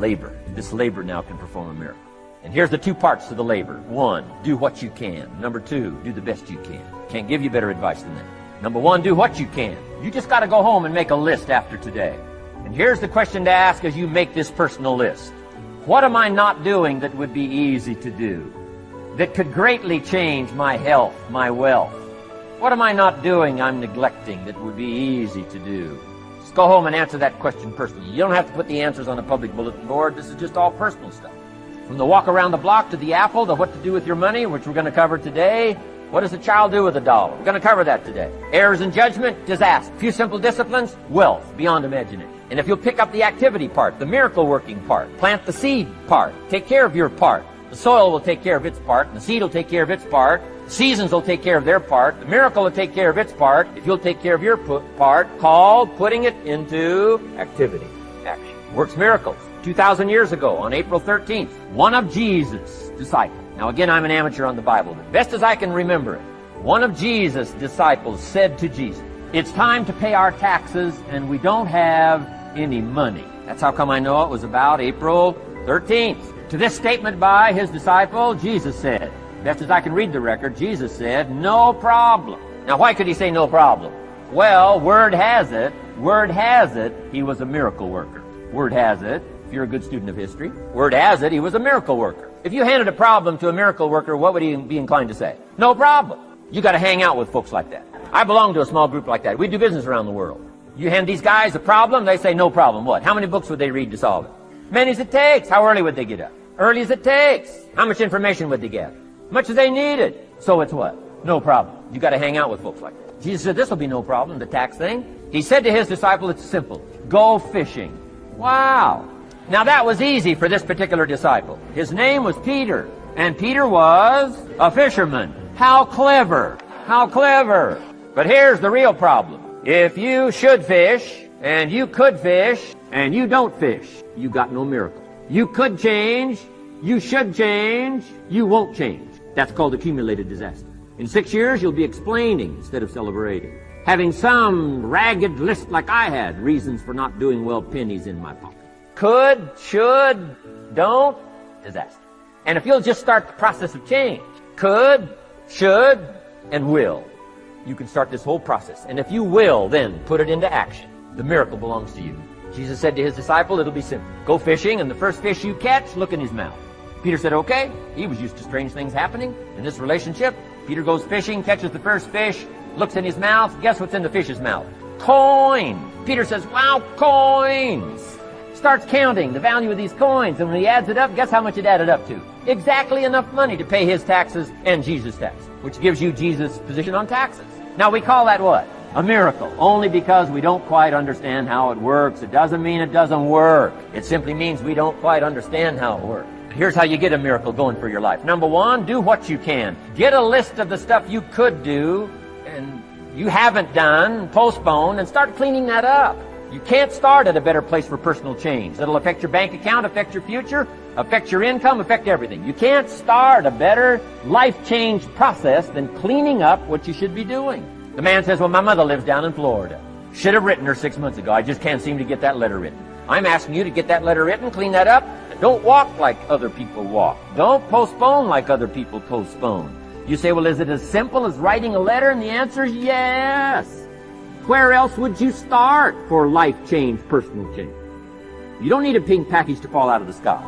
Labor. This labor now can perform a miracle. And here's the two parts to the labor. One, do what you can. Number two, do the best you can. Can't give you better advice than that. Number one, do what you can. You just got to go home and make a list after today. And here's the question to ask as you make this personal list. What am I not doing that would be easy to do? That could greatly change my health, my wealth? What am I not doing I'm neglecting that would be easy to do? Just go home and answer that question personally. You don't have to put the answers on a public bulletin board. This is just all personal stuff. From the walk around the block to the apple to what to do with your money, which we're going to cover today. What does a child do with $1? We're going to cover that today. Errors in judgment, disaster. Few simple disciplines, wealth beyond imagining. And if you'll pick up the activity part, the miracle working part, plant the seed part, take care of your part. The soil will take care of its part, and the seed will take care of its part. The seasons will take care of their part. The miracle will take care of its part. If you'll take care of your part, called putting it into activity, action. Works miracles. 2,000 years ago, on April 13th, one of Jesus' disciples. Now again, I'm an amateur on the Bible, but best as I can remember it, one of Jesus' disciples said to Jesus, "It's time to pay our taxes, and we don't have any money." That's how come I know it was about April 13th. To this statement by his disciple, Jesus said, best as I can read the record, Jesus said, "No problem." Now why could he say no problem? Well, word has it, he was a miracle worker. Word has it, if you're a good student of history, word has it, he was a miracle worker. If you handed a problem to a miracle worker, what would he be inclined to say? No problem. You got to hang out with folks like that. I belong to a small group like that. We do business around the world. You hand these guys a problem, they say no problem. What? How many books would they read to solve it? Many as it takes. How early would they get up? Early as it takes. How much information would they gather? Much as they needed. So it's what? No problem. You got to hang out with folks like that. Jesus said this will be no problem, the tax thing. He said to his disciple, it's simple. Go fishing. Wow. Now that was easy for this particular disciple. His name was Peter, and Peter was a fisherman. How clever! How clever! But here's the real problem. If you should fish, and you could fish, and you don't fish, you got no miracle. You could change, you should change, you won't change. That's called accumulated disaster. In 6 years, you'll be explaining instead of celebrating. Having some ragged list like I had, reasons for not doing well, pennies in my pocket. Could, should, don't, disaster. And if you'll just start the process of change, could, should, and will, you can start this whole process. And if you will, then put it into action. The miracle belongs to you. Jesus said to his disciple, it'll be simple. Go fishing, and the first fish you catch, look in his mouth. Peter said, okay. He was used to strange things happening in this relationship. Peter goes fishing, catches the first fish, looks in his mouth. Guess what's in the fish's mouth? Coin. Peter says, wow, coins. Starts counting the value of these coins, and when he adds it up, guess how much it added up to? Exactly enough money to pay his taxes and Jesus' tax, which gives you Jesus' position on taxes. Now we call that what? A miracle. Only because we don't quite understand how it works. It doesn't mean it doesn't work. It simply means we don't quite understand how it works. Here's how you get a miracle going for your life. Number one, do what you can. Get a list of the stuff you could do and you haven't done, postpone, and start cleaning that up. You can't start at a better place for personal change. It'll affect your bank account, affect your future, affect your income, affect everything. You can't start a better life change process than cleaning up what you should be doing. The man says, well, my mother lives down in Florida. Should have written her 6 months ago. I just can't seem to get that letter written. I'm asking you to get that letter written, clean that up, and don't walk like other people walk. Don't postpone like other people postpone. You say, well, is it as simple as writing a letter? And the answer is yes. Where else would you start for life change, personal change? You don't need a pink package to fall out of the sky.